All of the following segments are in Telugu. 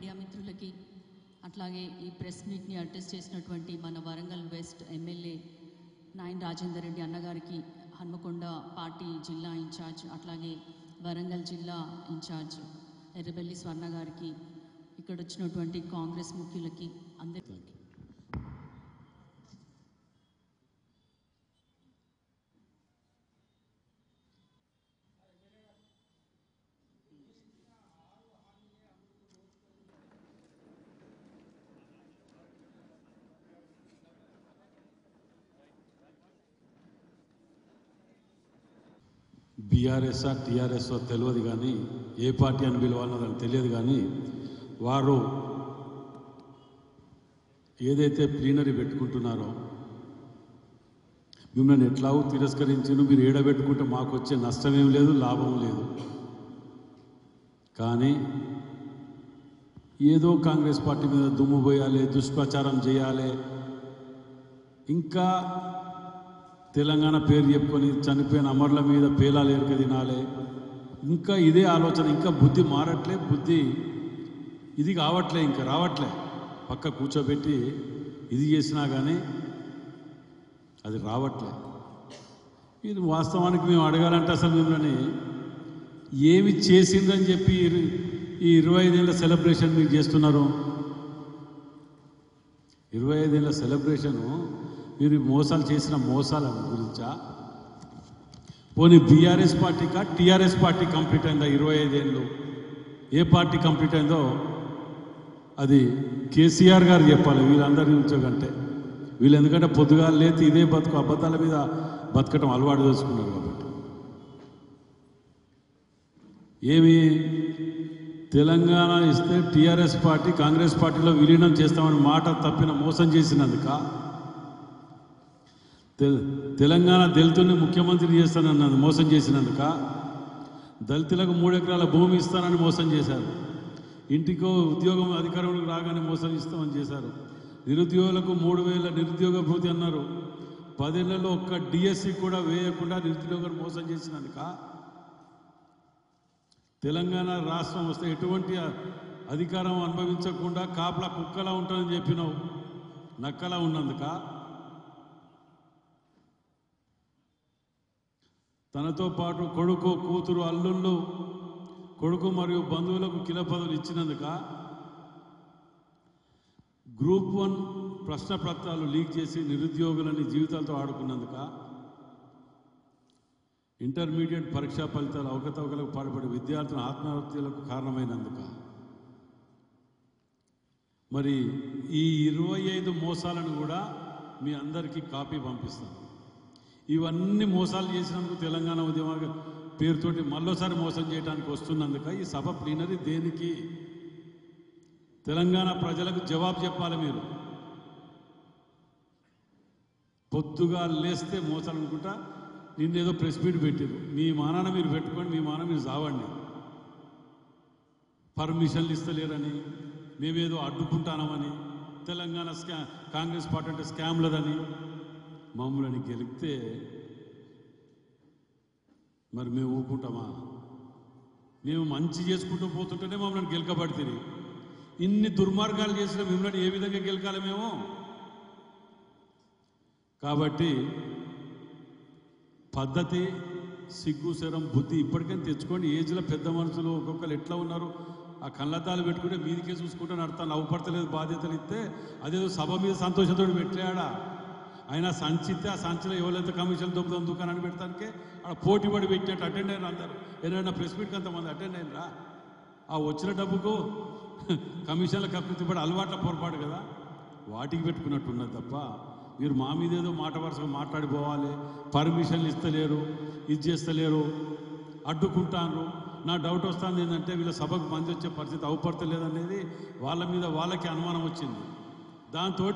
మీడియా మిత్రులకి అట్లాగే ఈ ప్రెస్ మీట్ని అటెస్ట్ చేసినటువంటి మన వరంగల్ వెస్ట్ ఎమ్మెల్యే నాయన్ రాజేందర్ రెడ్డి అన్నగారికి, హన్మకొండ పార్టీ జిల్లా ఇన్ఛార్జ్ అట్లాగే వరంగల్ జిల్లా ఇన్ఛార్జ్ ఎర్రబెల్లి స్వర్ణ గారికి, ఇక్కడ వచ్చినటువంటి కాంగ్రెస్ ముఖ్యులకి అందరికీ బీఆర్ఎస్ టీఆర్ఎస్ తెలియదు కానీ ఏ పార్టీ అని పిలవాలన్నదని తెలియదు కానీ వారు ఏదైతే ప్లీనరీ పెట్టుకుంటున్నారో మిమ్మల్ని ఎట్లాగూ తిరస్కరించిన మీరు ఏడబెట్టుకుంటే మాకు వచ్చే నష్టమేం లేదు, లాభం లేదు. కానీ ఏదో కాంగ్రెస్ పార్టీ మీద దుమ్ము పోయాలి, దుష్ప్రచారం చేయాలి, ఇంకా తెలంగాణ పేరు చెప్పుకొని చనిపోయిన అమరుల మీద పేలాలు ఎరక తినాలి, ఇంకా ఇదే ఆలోచన. ఇంకా బుద్ధి మారట్లే, బుద్ధి ఇది కావట్లే, ఇంకా రావట్లే. పక్క కూర్చోబెట్టి ఇది చేసినా కానీ అది రావట్లే. ఇది వాస్తవానికి మేము అడగాలంటే అసలు మిమ్మల్ని ఏమి చేసిందని చెప్పి ఈ 25 ఏళ్ళ సెలబ్రేషన్ మీరు చేస్తున్నారు. 25 ఏళ్ళ సెలబ్రేషను మీరు మోసాలు చేసిన మోసాల గురించా? పోనీ బీఆర్ఎస్ పార్టీకా టీఆర్ఎస్ పార్టీ కంప్లీట్ అయిందా 25 ఏళ్ళు? ఏ పార్టీ కంప్లీట్ అయిందో అది కేసీఆర్ గారు చెప్పాలి వీళ్ళందరి నుంచో కంటే. వీళ్ళు ఎందుకంటే పొద్దుగా లేతి ఇదే బతుకు అబద్ధాల మీద బతకటం అలవాటు చేసుకున్నారు కాబట్టి. ఏమి తెలంగాణ ఇస్తే టీఆర్ఎస్ పార్టీ కాంగ్రెస్ పార్టీలో విలీనం చేస్తామని మాట తప్పిన మోసం చేసినందుక, తెలంగాణ దళితుల్ని ముఖ్యమంత్రిని చేస్తానన్నది మోసం చేసినందుక, దళితులకు 3 ఎకరాల భూమి ఇస్తానని మోసం చేశారు, ఇంటికో ఉద్యోగం అధికారంలోకి రాగానే మోసం ఇస్తామని చేశారు, నిరుద్యోగులకు 3000 నిరుద్యోగ భృతి అన్నారు, 10 ఏళ్లలో ఒక్క డిఎస్సి కూడా వేయకుండా నిరుద్యోగులు మోసం చేసినందుక, తెలంగాణ రాష్ట్రం వస్తే ఎటువంటి అధికారం అనుభవించకుండా కాపలా కుక్కలా ఉంటుందని చెప్పినావు, నక్కలా ఉన్నందుక, తనతో పాటు కొడుకు కూతురు అల్లుళ్ళు కొడుకు మరియు బంధువులకు కిలపదవులు ఇచ్చినందుక, గ్రూప్ 1 ప్రశ్న పత్రాలు లీక్ చేసి నిరుద్యోగులని జీవితాలతో ఆడుకున్నందుక, ఇంటర్మీడియట్ పరీక్షా ఫలితాలు అవకతవకలకు పాల్పడే విద్యార్థుల ఆత్మహత్యలకు కారణమైనందుక, మరి ఈ 25 మోసాలను కూడా మీ అందరికీ కాపీ పంపిస్తాను. ఇవన్నీ మోసాలు చేసినందుకు తెలంగాణ ఉద్యమ పేరుతోటి మళ్ళోసారి మోసం చేయడానికి వస్తున్నందుక ఈ సభ ప్లీనరీ దేనికి? తెలంగాణ ప్రజలకు జవాబు చెప్పాలి. మీరు పొద్దుగా లేస్తే మోసాలు అనుకుంటా నిన్నేదో ప్రెస్ మీట్ పెట్టారు. మీ మానాన మీరు పెట్టుకొని మీ మాన మీరు చావండి. పర్మిషన్లు ఇస్తలేరని, మేమేదో అడ్డుకుంటామని, తెలంగాణ కాంగ్రెస్ పార్టీ అంటే స్కామ్లదని మమ్మల్ని గెలిపితే మరి మేము ఊరుకుంటామా? మేము మంచి చేసుకుంటూ పోతుంటేనే మమ్మల్ని గెలకబడితే, ఇన్ని దుర్మార్గాలు చేసిన మిమ్మల్ని ఏ విధంగా గెలకాలి మేము? కాబట్టి పద్ధతి, సిగ్గు, శరం, బుద్ధి ఇప్పటికైనా తెచ్చుకోండి. ఏజ్లో పెద్ద మనుషులు ఒక్కొక్కరు ఎట్లా ఉన్నారు, ఆ కళ్ళద్దాలు పెట్టుకుంటే మీదికే చూసుకుంటే నడతాను, అవపడతలేదు, బాధ్యతలు ఇస్తే అదేదో సభ మీద సంతోషంతో పెట్టాడా? అయినా సంచితే ఆ సంచిలో ఎవరైతే కమిషన్ దొబ్బుతాం దుకాణాన్ని పెడతానికే అక్కడ పోటీ పడి పెట్టినట్టు అటెండ్ అయిన అందరు. ఏదైనా ప్రెస్ మీట్కి అంతమంది అటెండ్ అయినరా? ఆ వచ్చిన డబ్బుకు కమిషన్ల కప్పితే పడి అలవాట్ల పొరపాటు కదా, వాటికి పెట్టుకున్నట్టున్నది తప్ప మీరు మా మీద ఏదో మాట వరుసగా మాట్లాడిపోవాలి, పర్మిషన్లు ఇస్తలేరు, ఇది చేస్తలేరు, అడ్డుకుంటాను. నా డౌట్ వస్తుంది ఏంటంటే వీళ్ళ సభకు మంది వచ్చే పరిస్థితి అవపడతలేదనేది వాళ్ళ మీద వాళ్ళకి అనుమానం వచ్చింది. దాంతో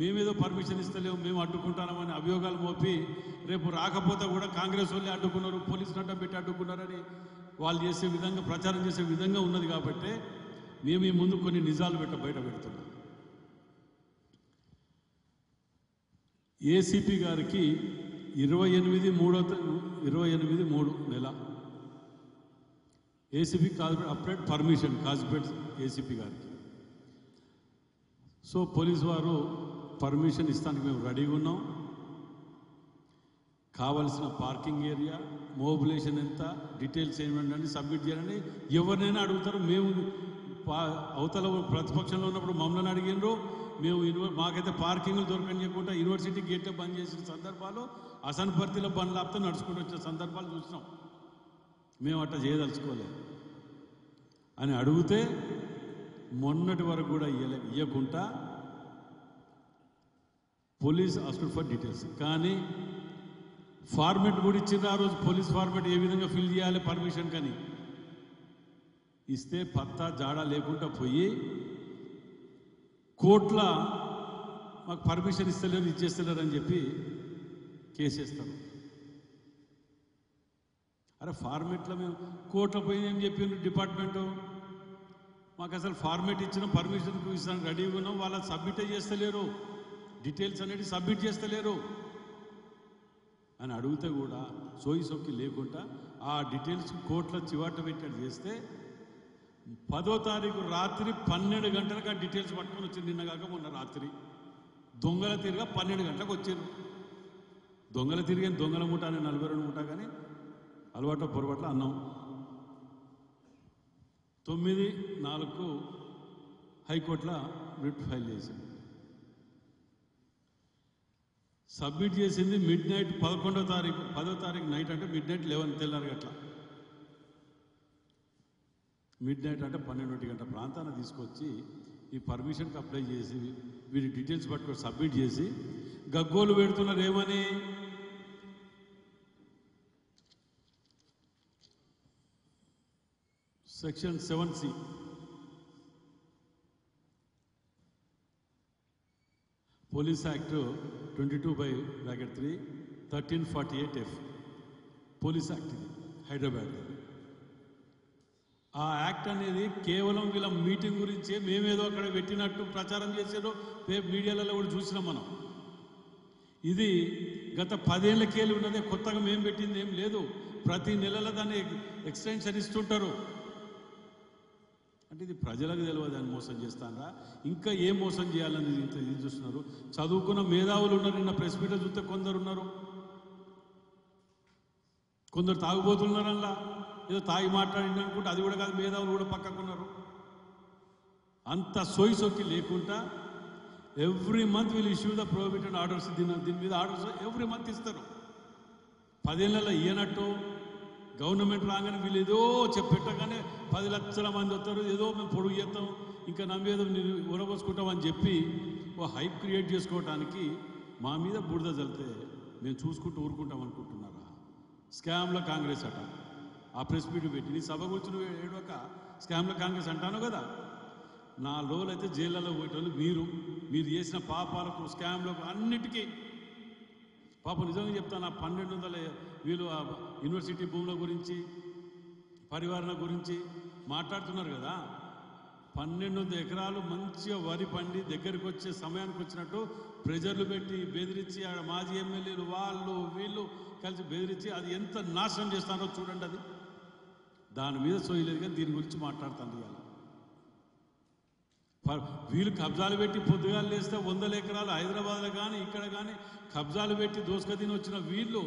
మేమేదో పర్మిషన్ ఇస్తలేము, మేము అడ్డుకుంటామని అభియోగాలు మోపి రేపు రాకపోతే కూడా కాంగ్రెస్ వాళ్ళే అడ్డుకున్నారు, పోలీసులు అడ్డం పెట్టి అడ్డుకున్నారని వాళ్ళు చేసే విధంగా ప్రచారం చేసే విధంగా ఉన్నది. కాబట్టి మేము ఈ ముందు కొన్ని నిజాలు బయట పెడుతున్నాం. ఏసీపీ గారికి 28/3 నెల ACP Kazipet update permission Kazipet ACP గారికి. సో పోలీసు వారు పర్మిషన్ ఇస్తానికి మేము రెడీగా ఉన్నాం. కావలసిన పార్కింగ్ ఏరియా, మొబిలైజేషన్ ఎంత, డీటెయిల్స్ ఏమంటే సబ్మిట్ చేయాలని ఎవరినైనా అడుగుతారు. మేము అవతల ప్రతిపక్షంలో ఉన్నప్పుడు మమ్మల్ని అడిగినారు. మేము మాకైతే పార్కింగ్లు దొరకనియకుండా యూనివర్సిటీ గేట్లో బంద్ చేసిన సందర్భాలు, అసన్పర్తిలో బండ్లు ఆపితే నడుచుకుంటూ వచ్చిన సందర్భాలు చూసినాం. మేము అట్లా చేయదలుచుకోలేదు అని అడిగితే మొన్నటి వరకు కూడా ఇవ్వకుండా పోలీస్ ఆస్క్డ్ ఫర్ డీటెయిల్స్. కానీ ఫార్మెట్ కూడా ఇచ్చింది. ఆ రోజు పోలీస్ ఫార్మెట్ ఏ విధంగా ఫిల్ చేయాలి పర్మిషన్ కానీ ఇస్తే పత్తా జాడా లేకుండా పోయి కోర్టుల మాకు పర్మిషన్ ఇస్తలేరు, ఇచ్చేస్తలేరు అని చెప్పి కేసేస్తారు. అరే ఫార్మెట్లో మేము కోర్టులో పోయి ఏం చెప్పిండ్రు డిపార్ట్మెంటు, మాకు అసలు ఫార్మెట్ ఇచ్చిన పర్మిషన్ ఇస్తాను రెడీగా ఉన్నాం, వాళ్ళ సబ్మిట్ చేస్తలేరు, డీటెయిల్స్ అనేది సబ్మిట్ చేస్తలేరు అని అడిగితే కూడా సోయి సొక్కి లేకుండా ఆ డీటెయిల్స్ కోర్టులో చివాట పెట్టాడు చేస్తే 10వ తారీఖు రాత్రి 12 గంటలకు ఆ డీటెయిల్స్ పట్టుకొని వచ్చింది. నిన్నగాక మొన్న రాత్రి దొంగల తిరిగా 12 గంటలకు వచ్చారు. దొంగల తిరిగి దొంగల మూట అని 42 మూట కానీ అలవాటు పొరపాట్లు అన్నాం. 9/4 హైకోర్టులో రిట్ ఫైల్ చేసింది. సబ్మిట్ చేసింది మిడ్ నైట్ 11వ తారీఖు 10వ తారీఖు నైట్ అంటే మిడ్ నైట్ 11 తెల్లారి గట్ల మిడ్ నైట్ అంటే 12 గంటల ప్రాంతాన్ని తీసుకొచ్చి ఈ పర్మిషన్కి అప్లై చేసి వీరి డీటెయిల్స్ పట్టుకొని సబ్మిట్ చేసి గగ్గోలు పెడుతున్నారు. ఏమని section 7C police act 22/3 1348F police act ఇది హైదరాబాద్. ఆ యాక్ట్ అనేది కేవలం వీళ్ళ మీటింగ్ గురించే మేమేదో అక్కడ పెట్టినట్టు ప్రచారం చేసేదో మీడియాలలో కూడా చూసినాం మనం. ఇది గత 10 ఏళ్ళకేళ్ళు ఉన్నదే, కొత్తగా మేము పెట్టింది ఏం లేదు. ప్రతి నెలలో దాన్ని ఎక్స్టెన్షన్ ఇస్తుంటారు. అంటే ఇది ప్రజలకు తెలియదు, దాన్ని మోసం చేస్తారా, ఇంకా ఏం మోసం చేయాలని ఇది చూస్తున్నారు. చదువుకున్న మేధావులు ఉన్నారు. నిన్న ప్రెస్ మీట్లో చూస్తే కొందరు ఉన్నారు, కొందరు తాగుబోతున్నారు. అలా ఏదో తాగి మాట్లాడింది అనుకుంటే అది కూడా కాదు, మేధావులు కూడా పక్కకున్నారు. అంత సోయి సొక్కి లేకుండా ఎవ్రీ మంత్ వీళ్ళు ఇష్యూ ద ప్రొహిబిటెడ్ ఆర్డర్స్. దీని మీద ఆర్డర్స్ ఎవ్రీ మంత్ ఇస్తారు. 10 ఏళ్ళలో ఇయ్యనట్టు గవర్నమెంట్ రాగానే వీళ్ళు ఏదో చెప్పెట్టగానే 10 లక్షల మంది వస్తారు, ఏదో మేము పొడుగు చేస్తాం, ఇంకా నమ్మేదో ఉరబోసుకుంటాం అని చెప్పి ఓ హైప్ క్రియేట్ చేసుకోవడానికి మా మీద బురద చల్లితే మేము చూసుకుంటూ ఊరుకుంటాం అనుకుంటున్నారా? స్కామ్ల కాంగ్రెస్ అట. ఆ ప్రెస్ మీట్ పెట్టి నీ సభ కూర్చుని ఏడొక స్కామ్ల కాంగ్రెస్ అంటాను కదా. 4 రోజులు అయితే జైళ్ళలో పోయేటోళ్ళు మీరు చేసిన పాపాలకు స్కామ్లకు అన్నిటికీ పాపం. నిజంగా చెప్తాను, 1200 వీళ్ళు యూనివర్సిటీ భూముల గురించి పరివారణ గురించి మాట్లాడుతున్నారు కదా. 1200 ఎకరాలు మంచిగా వరి పండి దగ్గరికి వచ్చే సమయానికి వచ్చినట్టు ప్రెజర్లు పెట్టి బెదిరించి ఆడ మాజీ ఎమ్మెల్యేలు వాళ్ళు వీళ్ళు కలిసి బెదిరించి అది ఎంత నాశనం చేస్తారో చూడండి. అది దాని మీద సోయలేదు కానీ దీని గురించి మాట్లాడుతాను. ఇవాళ వీళ్ళు కబ్జాలు పెట్టి పొద్దుగాలు లేస్తే 100 ఎకరాలు హైదరాబాద్లో కానీ ఇక్కడ కానీ కబ్జాలు పెట్టి దోసుకతిని వచ్చిన వీళ్ళు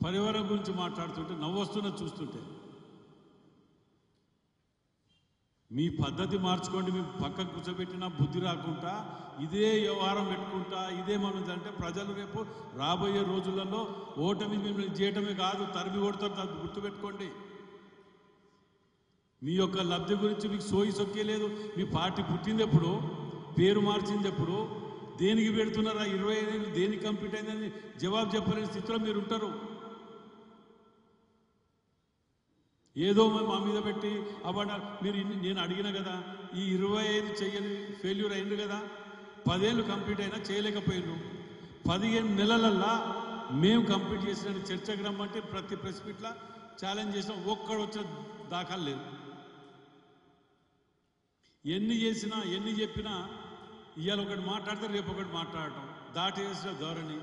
పరివారం గురించి మాట్లాడుతుంటే నవ్వొస్తున్న చూస్తుంటే. మీ పద్ధతి మార్చుకోండి. మీ పక్కకు కూర్చోబెట్టినా బుద్ధి రాకుండా ఇదే వ్యవహారం పెట్టుకుంటా ఇదే మనది అంటే ప్రజలు రేపు రాబోయే రోజులలో ఓటమి మిమ్మల్ని చేయటమే కాదు, తరిమి కొడతారు. గుర్తుపెట్టుకోండి. మీ యొక్క లబ్ధి గురించి మీకు సోయి సొక్కే లేదు. మీ పార్టీ పుట్టింది ఎప్పుడు, పేరు మార్చింది ఎప్పుడు, దేనికి పెడుతున్నారా 25 ఏళ్ళు దేనికి కంప్లీట్ అయిందని జవాబు చెప్పలేని స్థితిలో మీరు ఉంటారు. ఏదో మా మీద పెట్టి అవార్డు మీరు నేను అడిగిన కదా, ఈ 25 చెయ్యని ఫెయిల్యూర్ అయింది కదా, 10 ఏళ్ళు కంప్లీట్ అయినా చేయలేకపోయినారు. 15 నెలలల్లా మేము కంప్లీట్ చేసిన చర్చకు రమ్మంటే ప్రతి ప్రెస్ మీట్లా ఛాలెంజ్ చేసినా ఒక్కడు వచ్చిన దాఖలు లేదు. ఎన్ని చేసినా ఎన్ని చెప్పినా ఇవాళ ఒకటి మాట్లాడితే రేపు ఒకటి మాట్లాడటం, దాటి వేసిన ధోరణి.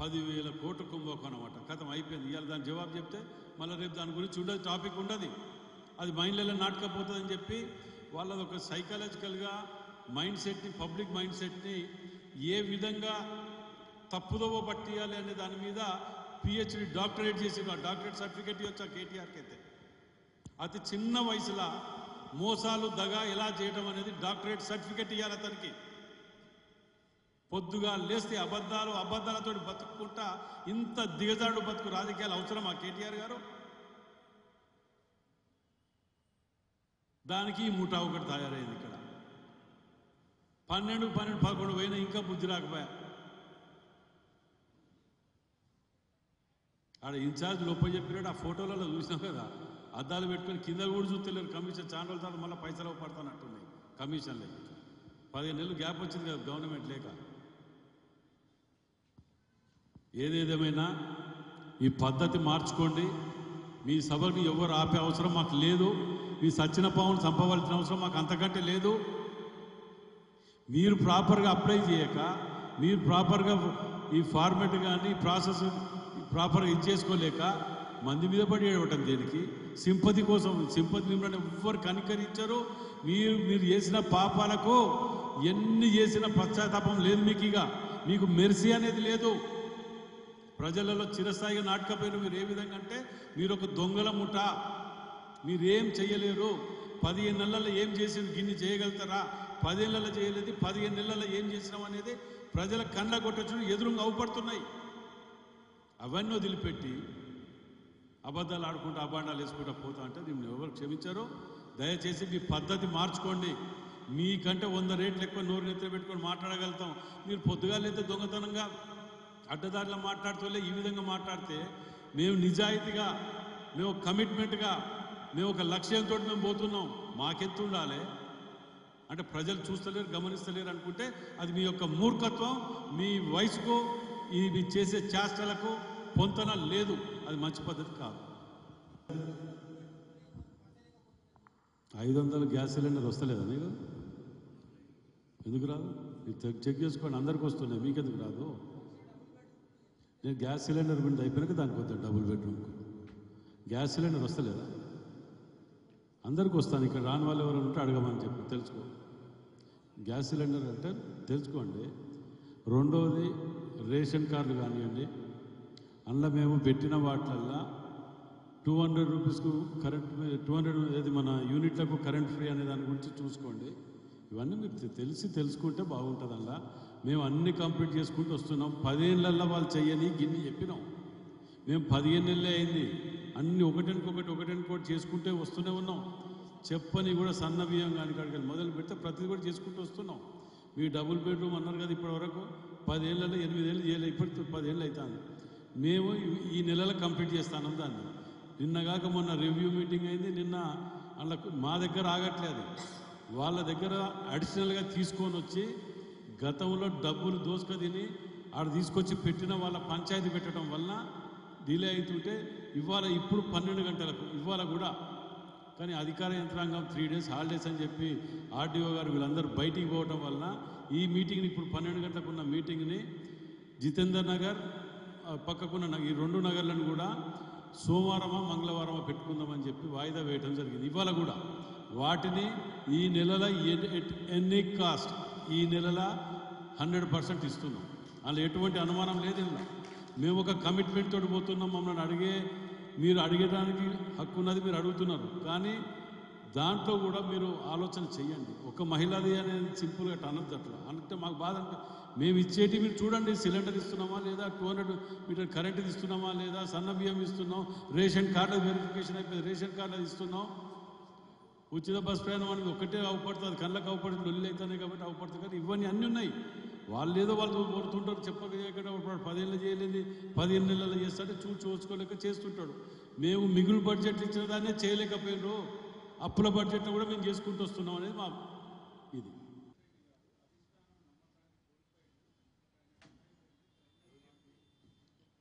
10,000 కోట్ల కుంభకోణం అన్నమాట. కథం అయిపోయింది. ఇవాళ దాని జవాబు చెప్తే మళ్ళీ రేపు దాని గురించి ఉండదు, టాపిక్ ఉండదు, అది మైండ్లలో నాటకపోతుందని చెప్పి వాళ్ళది ఒక సైకలాజికల్గా మైండ్ సెట్ని, పబ్లిక్ మైండ్ సెట్ని ఏ విధంగా తప్పుదోవ పట్టియాలి అనే దాని మీద పిహెచ్డి డాక్టరేట్ చేసి ఆ డాక్టరేట్ సర్టిఫికేట్ ఇవ్వచ్చు కేటీఆర్కి అయితే. అతి చిన్న వయసులో మోసాలు దగా ఎలా చేయడం అనేది డాక్టరేట్ సర్టిఫికేట్ ఇవ్వాలి అతనికి. పొద్దుగా లేస్తే అబద్ధాలతో బతుకుంటా ఇంత దిగజాడు బతుకు రాజకీయాలు అవసరమా కేటీఆర్ గారు? దానికి ఈ ముఠా ఒకటి తయారైంది ఇక్కడ. 12, 11 పోయినా ఇంకా బుద్ధి రాకపోయా. ఆడ ఇన్ఛార్జ్ లోపల చెప్పినాడు, ఆ ఫోటోలలో చూసినాం కదా, అద్దాలు పెట్టుకొని కింద కూడా చూస్తలేరు. కమిషన్ చాలా రోజుల తర్వాత మళ్ళీ పైసలు పడతానట్టున్నాయి కమిషన్లే. 15 నెలలు గ్యాప్ వచ్చింది కదా గవర్నమెంట్ లేక. ఏదేదేమైనా ఈ పద్ధతి మార్చుకోండి. మీ సభని ఎవరు ఆపే అవసరం మాకు లేదు. మీ సచ్చిన పావును చంపవలసిన అవసరం మాకు అంతకంటే లేదు. మీరు ప్రాపర్గా అప్లై చేయక, మీరు ప్రాపర్గా ఈ ఫార్మెట్ కానీ ప్రాసెస్ ప్రాపర్గా ఇచ్చేసుకోలేక మంది మీద పడి ఏడవటం దేనికి? సింపతి కోసం. సింపతి మిమ్మల్ని ఎవ్వరు కనికరించరు. మీరు చేసిన పాపాలకు ఎన్ని చేసిన పశ్చాత్తాపం లేదు మీకు. ఇక మీకు మెర్సీ అనేది లేదు. ప్రజలలో చిరస్థాయిగా నాటకపోయిన మీరు ఏ విధంగా అంటే మీరు ఒక దొంగల ముఠ. మీరేం చేయలేరు. 15 నెలల్లో ఏం చేసి గిన్ని చేయగలుగుతారా? 10 నెలల్లో చేయలేదు, 15 నెలల్లో ఏం చేసినాం అనేది ప్రజల కండ్ల కొట్టచ్చు ఎదురుగా అవుపడుతున్నాయి. అవన్నీ వదిలిపెట్టి అబద్ధాలు ఆడుకుంటూ అబాండాలు వేసుకుంటూ పోతా అంటే దీన్ని ఎవరు క్షమించారో. దయచేసి మీ పద్ధతి మార్చుకోండి. మీకంటే 100 రేట్లు ఎక్కువ నోరు నెత్తి పెట్టుకొని మాట్లాడగలుగుతాం. మీరు పొద్దుగాలైతే దొంగతనంగా అడ్డదారిలో మాట్లాడుతూ ఈ విధంగా మాట్లాడితే మేము నిజాయితీగా, మేము కమిట్మెంట్గా, మేము ఒక లక్ష్యంతో మేము పోతున్నాం. మాకెంత ఉండాలి అంటే ప్రజలు చూస్తలేరు, గమనిస్తలేరు అనుకుంటే అది మీ యొక్క మూర్ఖత్వం. మీ వయసుకు ఇవి చేసే చేష్టలకు పొంతన లేదు. అది మంచి పద్ధతి కాదు. 500 గ్యాస్ సిలిండర్ వస్తలేదా మీకు? ఎందుకు రాదు? చెక్ చేసుకోండి, అందరికి వస్తున్నాయి, మీకెందుకు రాదు? నేను గ్యాస్ సిలిండర్ బిల్ అయిపోయినాక దానికి వద్దా డబుల్ బెడ్రూమ్కు గ్యాస్ సిలిండర్ వస్తలేదా? అందరికి వస్తాను. ఇక్కడ రాని వాళ్ళు ఎవరు ఉంటే అడగమని చెప్పి తెలుసుకో. గ్యాస్ సిలిండర్ అంటే తెలుసుకోండి. రెండవది రేషన్ కార్డులు కానివ్వండి, అందులో మేము పెట్టిన వాటిలల్లో 200 రూపీస్కు కరెంట్, 200 ఏది మన యూనిట్లకు కరెంట్ ఫ్రీ అనే దాని గురించి చూసుకోండి. ఇవన్నీ మీకు తెలుసుకుంటే బాగుంటుంది. అలా మేము అన్ని కంప్లీట్ చేసుకుంటూ వస్తున్నాం. 10 ఏళ్ళల్లో వాళ్ళు చెయ్యని గిన్ని చెప్పినాం. మేము 15 నెలలే అయింది. అన్ని ఒకటెనుకొకటి చేసుకుంటే వస్తూనే ఉన్నాం. చెప్పని కూడా సన్న బియ్యం కానీ కాడికి మొదలు పెడితే ప్రతిదీ కూడా చేసుకుంటూ వస్తున్నాం. మీ డబుల్ బెడ్రూమ్ అన్నారు కదా, ఇప్పటి వరకు 10 ఏళ్ళలో 8 ఏళ్ళు చేయలేదు. ఇప్పటికి 10 ఏళ్ళు అవుతుంది. మేము ఈ నెలలో కంప్లీట్ చేస్తాను దాన్ని. నిన్నగాక మొన్న రివ్యూ మీటింగ్ అయింది. నిన్న అలా మా దగ్గర ఆగట్లేదు, వాళ్ళ దగ్గర అడిషనల్గా తీసుకొని వచ్చి గతంలో డబ్బులు దోసుక తిని ఆడ తీసుకొచ్చి పెట్టిన వాళ్ళ పంచాయతీ పెట్టడం వలన డిలే అవుతుంటే ఇప్పుడు 12 గంటలకు ఇవాళ కూడా. కానీ అధికార యంత్రాంగం 3 డేస్ హాలిడేస్ అని చెప్పి ఆర్డీఓ గారు వీళ్ళందరూ బయటికి పోవడం వలన ఈ మీటింగ్ని, ఇప్పుడు 12 గంటలకు ఉన్న మీటింగ్ని జితేందర్ నగర్ పక్కకున్న ఈ 2 నగర్లను కూడా సోమవారమా మంగళవారమా పెట్టుకుందామని చెప్పి వాయిదా వేయడం జరిగింది. ఇవాళ కూడా వాటిని ఈ నెలలో ఎన్ని కాస్ట్ ఈ నెలలో 100% ఇస్తున్నాం. అందులో ఎటువంటి అనుమానం లేదు. ఇలా మేము ఒక కమిట్మెంట్ తోటి పోతున్నాం. మమ్మల్ని మీరు అడిగడానికి హక్కు ఉన్నది, మీరు అడుగుతున్నారు. కానీ దాంట్లో కూడా మీరు ఆలోచన చెయ్యండి. ఒక మహిళది అనేది సింపుల్గా అనొద్దు. అట్లా అంటే మాకు బాధ అంటే మేము ఇచ్చేటి మీరు చూడండి. సిలిండర్ ఇస్తున్నామా లేదా, 200 మీటర్ కరెంట్ ఇస్తున్నామా లేదా, సన్న బియ్యం ఇస్తున్నాం, రేషన్ కార్డు వెరిఫికేషన్ అయిపోయింది, రేషన్ కార్డు అది ఉచిత బస్ ప్రయాణం అనేది ఒకటే అవపడుతుంది. కళ్ళకు అవపడుతుంది, లొల్లి అవుతాయి కాబట్టి అవపడుతుంది. కానీ ఇవన్నీ అన్నీ ఉన్నాయి. వాళ్ళు ఏదో వాళ్ళు కోరుతుంటారు, చెప్పక చేయకుండా 10 ఏళ్ళు చేయలేదు, 15 నెలలు చేస్తుంటే చూసుకోలేక చేస్తుంటాడు. మేము మిగులు బడ్జెట్ ఇచ్చిన దాన్నే చేయలేకపోయినారు. అప్పుల బడ్జెట్ను కూడా మేము చేసుకుంటూ వస్తున్నాం అనేది మా ఇది.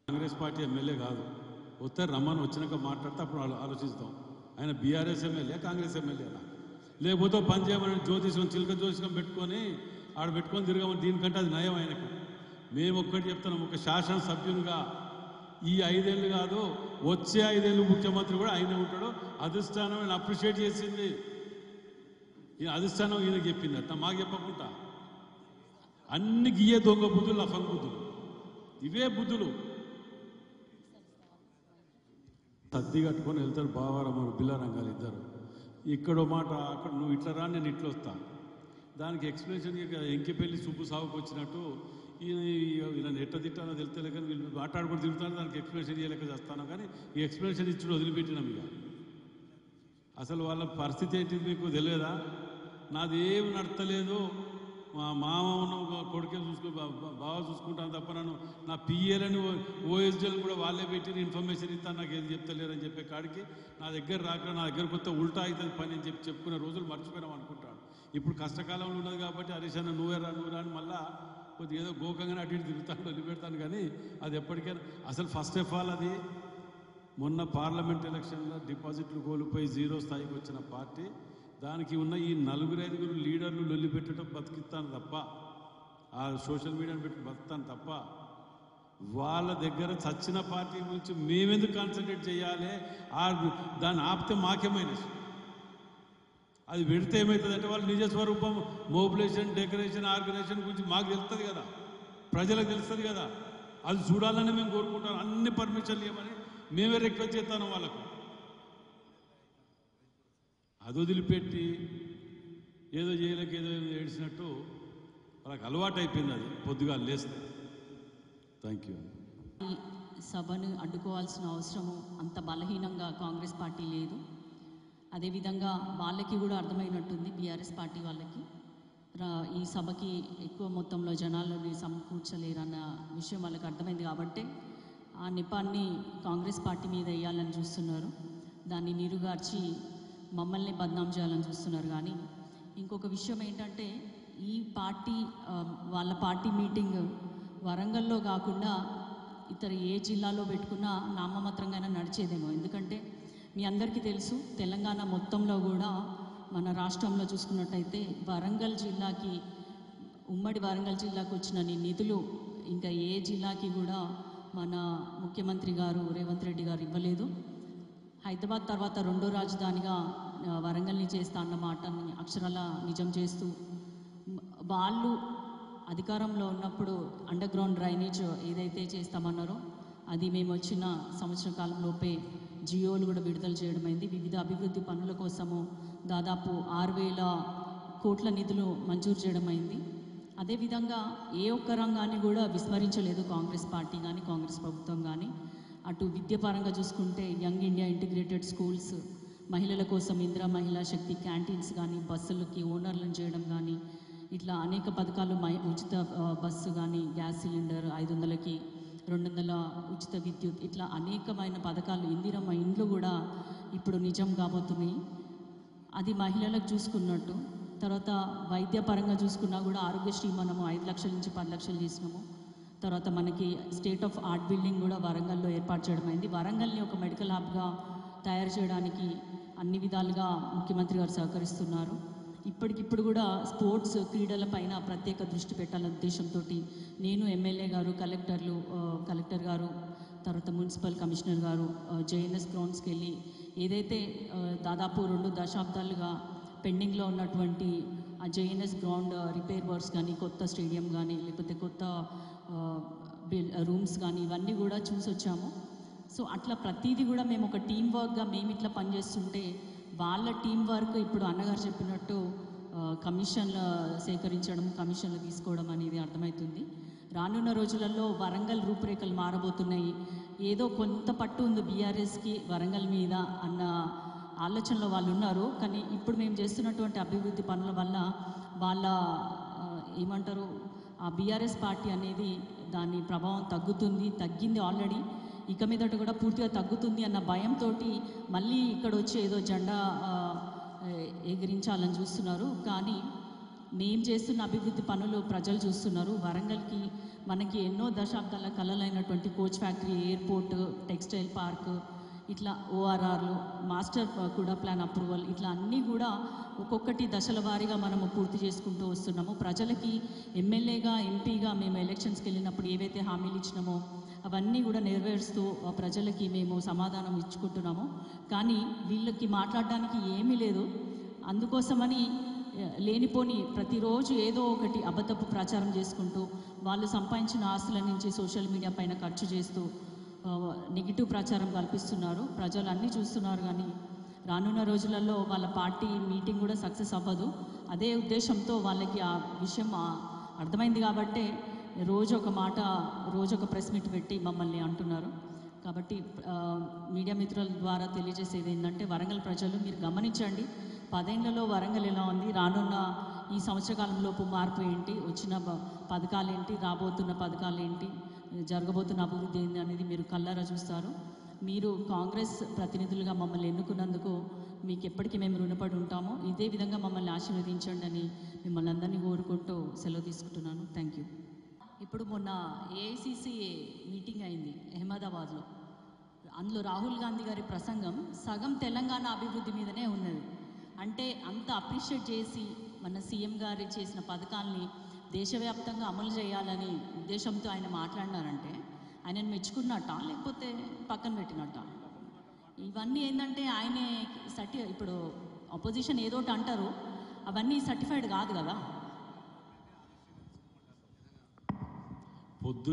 కాంగ్రెస్ పార్టీ ఎమ్మెల్యే కాదు, వస్తే రమ్మని వచ్చినాక మాట్లాడితే అప్పుడు ఆలోచిస్తాం. ఆయన బీఆర్ఎస్ ఎమ్మెల్యే, కాంగ్రెస్ ఎమ్మెల్యేనా? లేకపోతే పని చేయమని జ్యోతిషం చిలక జ్యోతిషం పెట్టుకొని ఆడ పెట్టుకొని తిరగమని, దీనికంటే అది నయం ఆయనకు. మేము ఒక్కటి చెప్తున్నాం, ఒక శాసనసభ్యునిగా ఈ 5 ఏళ్ళు కాదు, వచ్చే 5 ఏళ్ళు ముఖ్యమంత్రి కూడా ఆయనే ఉంటాడు. అధిష్టానం నేను అప్రిషియేట్ చేసింది, ఈ అధిష్టానం ఈయనకు చెప్పిందట, మాకు చెప్పకుండా. అన్ని గియ్యే దొంగ బుద్ధులు, లఫంగ్ బుద్ధులు, ఇవే బుద్ధులు. తద్ది కట్టుకొని వెళ్తారు బావారమ్మరు బిల్లారంగాలు ఇద్దరు. ఇక్కడో మాట, అక్కడ నువ్వు ఇట్లా రా, నేను ఇట్లా వస్తా. దానికి ఎక్స్ప్లెనేషన్ ఎంకిపెళ్ళి సుబ్బు సాగుకు వచ్చినట్టు ఈయన ఎట్ట తిట్టానో తెలుస్తలే, కానీ వీళ్ళు మాట్లాడుకుంటూ తిరుగుతాను, దానికి ఎక్స్ప్లెనేషన్ ఇవ్వలేక చేస్తాను. కానీ ఈ ఎక్స్ప్లెనేషన్ ఇచ్చి వదిలిపెట్టినాం. ఇక అసలు వాళ్ళ పరిస్థితి ఏంటి మీకు తెలియదా? నాది ఏమి నడతలేదు, మా మామ ఉన్న కొడుకే బాగా చూసుకుంటాను తప్ప నన్ను నా పిఏలని ఓఎస్డీలు కూడా వాళ్ళే పెట్టి ఇన్ఫర్మేషన్ ఇస్తాను, నాకు ఏది చెప్తలేరని చెప్పే కాడికి నా దగ్గర రాక నా దగ్గర కొత్త ఉల్టా అవుతుంది పని అని చెప్పుకునే రోజులు మర్చిపోయినాం అనుకుంటాడు. ఇప్పుడు కష్టకాలంలో ఉన్నది కాబట్టి హరీష్ అన్న నువ్వే రా అని మళ్ళా కొద్దిగా ఏదో గోకంగానే అటు ఇటు తిరుగుతాను, వదిలిపెడతాను. కానీ అది ఎప్పటికైనా అసలు ఫస్ట్ ఆఫ్ ఆల్ అది మొన్న పార్లమెంట్ ఎలక్షన్లో డిపాజిట్లు కోల్పోయి 0 స్థాయికి వచ్చిన పార్టీ, దానికి ఉన్న ఈ 4-5 లీడర్లు లొల్లిపెట్టడం బతికిస్తాను తప్ప, ఆ సోషల్ మీడియాని పెట్టి బతుకుతాను తప్ప, వాళ్ళ దగ్గర చచ్చిన పార్టీ గురించి మేమెందుకు కాన్సన్ట్రేట్ చేయాలి? దాన్ని ఆపితే మాకేమైనా అది పెడితే ఏమవుతుందంటే వాళ్ళు నిజ స్వరూపం, మొబిలైజేషన్, డెకరేషన్, ఆర్గనైజేషన్ గురించి మాకు తెలుస్తుంది కదా, ప్రజలకు తెలుస్తుంది కదా. అది చూడాలని మేము కోరుకుంటాం. అన్ని పర్మిషన్లు ఇవ్వమని మేమే రిక్వెస్ట్ చేస్తాను వాళ్ళకు. అది వదిలిపెట్టి ఏదో చేయలేక ఏదో ఏడిచినట్టు వాళ్ళకి అలవాటు అయిపోయింది. అది పొద్దుగా లేస్తే. Thank you. సభను అడ్డుకోవాల్సిన అవసరము అంత బలహీనంగా కాంగ్రెస్ పార్టీ లేదు. అదేవిధంగా వాళ్ళకి కూడా అర్థమైనట్టుంది, బీఆర్ఎస్ పార్టీ వాళ్ళకి ఈ సభకి ఎక్కువ మొత్తంలో జనాలని సమకూర్చలేరన్న విషయం వాళ్ళకి అర్థమైంది. కాబట్టి ఆ నెపాన్ని కాంగ్రెస్ పార్టీ మీద వేయాలని చూస్తున్నారు, దాన్ని నీరుగార్చి మమ్మల్ని బద్నాం చేయాలని చూస్తున్నారు. కానీ ఇంకొక విషయం ఏంటంటే, ఈ పార్టీ వాళ్ళ పార్టీ మీటింగ్ వరంగల్లో కాకుండా ఇతర ఏ జిల్లాలో పెట్టుకున్నా నామమాత్రంగానే నడిచేదేమో. ఎందుకంటే మీ అందరికీ తెలుసు, తెలంగాణ మొత్తంలో కూడా మన రాష్ట్రంలో చూసుకున్నట్టయితే వరంగల్ జిల్లాకి, ఉమ్మడి వరంగల్ జిల్లాకు వచ్చిన నిధులు ఇంకా ఏ జిల్లాకి కూడా మన ముఖ్యమంత్రి గారు రేవంత్ రెడ్డి గారు ఇవ్వలేదు. హైదరాబాద్ తర్వాత 2వ రాజధానిగా వరంగల్ని చేస్తా అన్న మాటని అక్షరాల నిజం చేస్తూ, వాళ్ళు అధికారంలో ఉన్నప్పుడు అండర్ గ్రౌండ్ డ్రైనేజ్ ఏదైతే చేస్తామన్నారో అది మేము వచ్చిన సంవత్సర కాలంలోపే జియోలు కూడా విడుదల చేయడమైంది. వివిధ అభివృద్ధి పనుల కోసము దాదాపు 6,000 కోట్ల నిధులు మంజూరు చేయడమైంది. అదేవిధంగా ఏ ఒక్క రంగాన్ని కూడా విస్మరించలేదు కాంగ్రెస్ పార్టీ కానీ కాంగ్రెస్ ప్రభుత్వం కానీ. అటు విద్యాపరంగా చూసుకుంటే యంగ్ ఇండియా ఇంటిగ్రేటెడ్ స్కూల్స్, మహిళల కోసం ఇందిరా మహిళా శక్తి క్యాంటీన్స్ కానీ, బస్సులకి ఓనర్లను చేయడం కానీ, ఇట్లా అనేక పథకాలు, ఉచిత బస్సు కానీ, గ్యాస్ సిలిండర్ 500కి 200 ఉచిత విద్యుత్, ఇట్లా అనేకమైన పథకాలు, ఇందిరమ్మ ఇండ్లు కూడా ఇప్పుడు నిజం కాబోతున్నాయి. అది మహిళలకు చూసుకున్నట్టు. తర్వాత వైద్యపరంగా చూసుకున్నా కూడా ఆరోగ్యశ్రీ మనము 5 లక్షల నుంచి 10 లక్షలు చేసినాము. తర్వాత మనకి స్టేట్ ఆఫ్ ఆర్ట్ బిల్డింగ్ కూడా వరంగల్లో ఏర్పాటు చేయడం అయింది. వరంగల్ని ఒక మెడికల్ హబ్గా తయారు చేయడానికి అన్ని విధాలుగా ముఖ్యమంత్రి గారు సహకరిస్తున్నారు. ఇప్పటికిప్పుడు కూడా స్పోర్ట్స్ క్రీడల పైన ప్రత్యేక దృష్టి పెట్టాలనే ఉద్దేశంతో నేను, ఎమ్మెల్యే గారు, కలెక్టర్ గారు, తర్వాత మున్సిపల్ కమిషనర్ గారు జేఎన్ఎస్ గ్రౌండ్స్కి వెళ్ళి ఏదైతే దాదాపు 2 దశాబ్దాలుగా పెండింగ్లో ఉన్నటువంటి ఆ జేఎన్ఎస్ గ్రౌండ్ రిపేర్ వర్క్స్ కానీ, కొత్త స్టేడియం కానీ, లేకపోతే కొత్త రూమ్స్ కానీ, ఇవన్నీ కూడా చూసి వచ్చాము. సో అట్లా ప్రతిదీ కూడా మేము ఒక టీం వర్క్గా మేము ఇట్లా పనిచేస్తుంటే వాళ్ళ టీం వర్క్ ఇప్పుడు అన్నగారు చెప్పినట్టు కమిషన్లు సేకరించడం, కమిషన్లు తీసుకోవడం అనేది అర్థమవుతుంది. రానున్న రోజులలో వరంగల్ రూపురేఖలు మారబోతున్నాయి. ఏదో కొంత పట్టు ఉంది బీఆర్ఎస్కి వరంగల్ మీద అన్న ఆలోచనలో వాళ్ళు ఉన్నారు. కానీ ఇప్పుడు మేము చేస్తున్నటువంటి అభివృద్ధి పనుల వల్ల వాళ్ళ ఏమంటారు, ఆ బీఆర్ఎస్ పార్టీ అనేది దాని ప్రభావం తగ్గింది ఆల్రెడీ. ఇక మీదట కూడా పూర్తిగా తగ్గుతుంది అన్న భయంతో మళ్ళీ ఇక్కడ వచ్చి ఏదో జెండా ఎగిరించాలని చూస్తున్నారు. కానీ మేము చేస్తున్న అభివృద్ధి పనులు ప్రజలు చూస్తున్నారు. వరంగల్కి మనకి ఎన్నో దశాబ్దాల కలలైనటువంటి coach factory, airport, textile park, ఇట్లా ఓఆర్ఆర్లు, మాస్టర్ కూడా ప్లాన్ అప్రూవల్, ఇట్లా అన్నీ కూడా ఒక్కొక్కటి దశల వారీగా మనము పూర్తి చేసుకుంటూ వస్తున్నాము. ప్రజలకి ఎమ్మెల్యేగా, ఎంపీగా మేము ఎలక్షన్స్కి వెళ్ళినప్పుడు ఏవైతే హామీలు ఇచ్చినామో అవన్నీ కూడా నెరవేరుస్తూ ప్రజలకి మేము సమాధానం ఇచ్చుకుంటున్నాము. కానీ వీళ్ళకి మాట్లాడడానికి ఏమీ లేదు. అందుకోసమని లేనిపోని ప్రతిరోజు ఏదో ఒకటి అబద్ధపు ప్రచారం చేసుకుంటూ వాళ్ళు సంపాదించిన ఆస్తుల నుంచి సోషల్ మీడియా పైన ఖర్చు చేస్తూ నెగిటివ్ ప్రచారం కల్పిస్తున్నారు. ప్రజలు అన్నీ చూస్తున్నారు. కానీ రానున్న రోజులలో వాళ్ళ పార్టీ మీటింగ్ కూడా సక్సెస్ అవ్వదు. అదే ఉద్దేశంతో వాళ్ళకి ఆ విషయం అర్థమైంది కాబట్టే రోజు ఒక మాట, రోజు ఒక ప్రెస్ మీట్ పెట్టి మమ్మల్ని అంటున్నారు. కాబట్టి మీడియా మిత్రుల ద్వారా తెలియజేసేది ఏంటంటే, వరంగల్ ప్రజలు మీరు గమనించండి, 10 ఏళ్లలో వరంగల్ ఎలా ఉంది, రానున్న ఈ సంవత్సర కాలంలోపు మార్పు ఏంటి, వచ్చిన పథకాలు ఏంటి, రాబోతున్న పథకాలు ఏంటి, జరగబోతున్న అభివృద్ధి ఏంటి అనేది మీరు కళ్ళారా చూస్తారు. మీరు కాంగ్రెస్ ప్రతినిధులుగా మమ్మల్ని ఎన్నుకున్నందుకు మీకు ఎప్పటికీ మేము రుణపడి ఉంటాము. ఇదే విధంగా మమ్మల్ని ఆశీర్వదించండి అని మిమ్మల్ని అందరినీ కోరుకుంటూ సెలవు తీసుకుంటున్నాను. Thank you. ఇప్పుడు మొన్న ఏఐసిసి మీటింగ్ అయింది అహ్మదాబాద్లో. అందులో రాహుల్ గాంధీ గారి ప్రసంగం సగం తెలంగాణ అభివృద్ధి మీదనే ఉన్నది. అంటే అంత అప్రిషియేట్ చేసి మన సీఎం గారు చేసిన పథకాల్ని దేశవ్యాప్తంగా అమలు చేయాలని ఉద్దేశంతో ఆయన మాట్లాడినారంటే ఆయనను మెచ్చుకున్నట్ట, లేకపోతే పక్కన పెట్టినట్ట? ఇవన్నీ ఏంటంటే ఆయనే ఇప్పుడు అపోజిషన్ ఏదోటి అంటారు, అవన్నీ సర్టిఫైడ్ కాదు కదా. పొద్దుగా